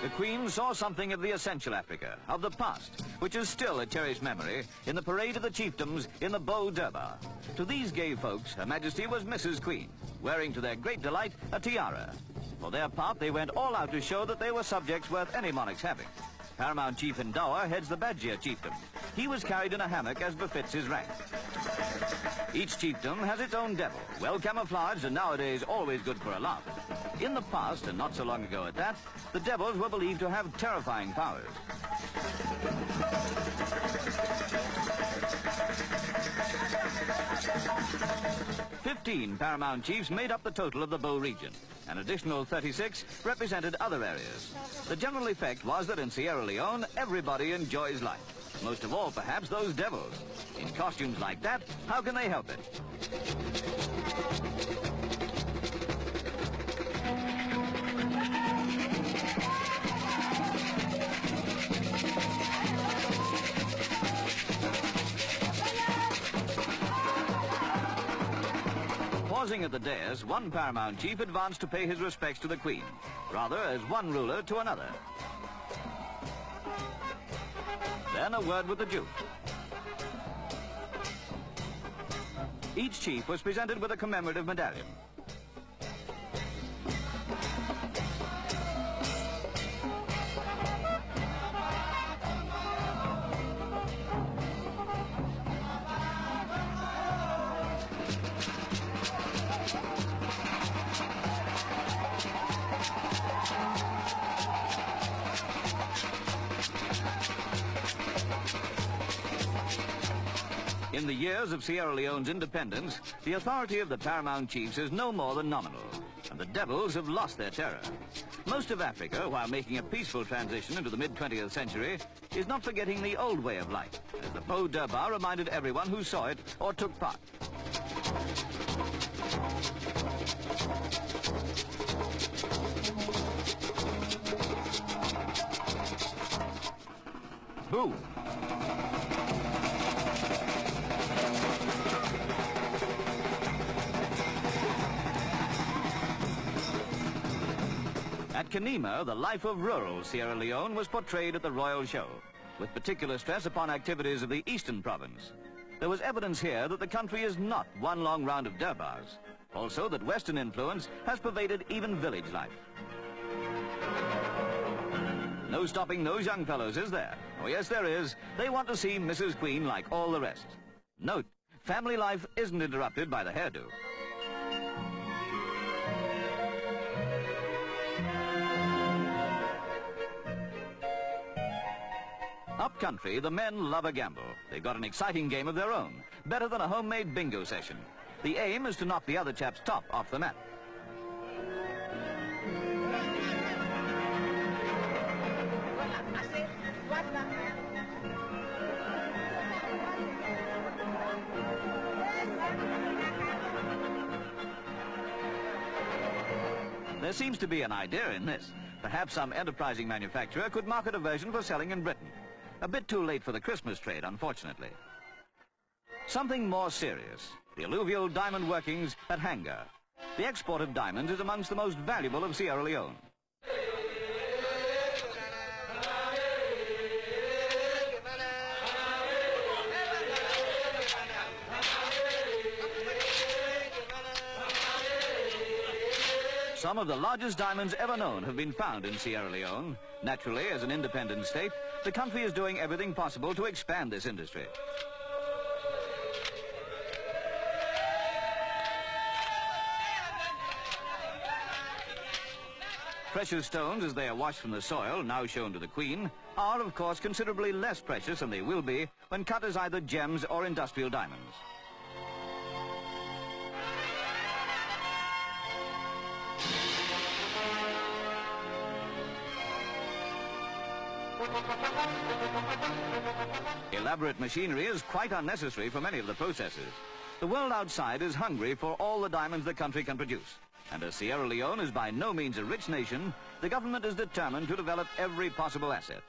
The Queen saw something of the essential Africa, of the past, which is still a cherished memory in the parade of the chiefdoms in the Beau Durbar. To these gay folks, Her Majesty was Mrs. Queen, wearing to their great delight a tiara. For their part, they went all out to show that they were subjects worth any monarch's having. Paramount Chief in Dower heads the Badger chiefdom. He was carried in a hammock as befits his rank. Each chiefdom has its own devil, well camouflaged and nowadays always good for a laugh. In the past, and not so long ago at that, the devils were believed to have terrifying powers. 15 paramount chiefs made up the total of the Beau region. An additional 36 represented other areas. The general effect was that in Sierra Leone, everybody enjoys life. Most of all, perhaps, those devils. In costumes like that, how can they help it? Pausing at the dais, one paramount chief advanced to pay his respects to the Queen, rather as one ruler to another. Then a word with the Duke. Each chief was presented with a commemorative medallion. In the years of Sierra Leone's independence, the authority of the paramount chiefs is no more than nominal, and the devils have lost their terror. Most of Africa, while making a peaceful transition into the mid-20th century, is not forgetting the old way of life, as the Beau Durbar reminded everyone who saw it or took part. Boom! At Kanima, the life of rural Sierra Leone was portrayed at the Royal Show, with particular stress upon activities of the Eastern Province. There was evidence here that the country is not one long round of Durbars. Also that Western influence has pervaded even village life. No stopping those young fellows, is there? Oh yes, there is. They want to see Mrs. Queen like all the rest. Note, family life isn't interrupted by the hairdo. Upcountry, the men love a gamble. They've got an exciting game of their own, better than a homemade bingo session. The aim is to knock the other chap's top off the mat. There seems to be an idea in this. Perhaps some enterprising manufacturer could market a version for selling in Britain. A bit too late for the Christmas trade, unfortunately. Something more serious, the alluvial diamond workings at Hanga. The export of diamonds is amongst the most valuable of Sierra Leone. Some of the largest diamonds ever known have been found in Sierra Leone. Naturally, as an independent state, the country is doing everything possible to expand this industry. Precious stones, as they are washed from the soil, now shown to the Queen, are, of course, considerably less precious than they will be when cut as either gems or industrial diamonds. Elaborate machinery is quite unnecessary for many of the processes. The world outside is hungry for all the diamonds the country can produce. And as Sierra Leone is by no means a rich nation, the government is determined to develop every possible asset.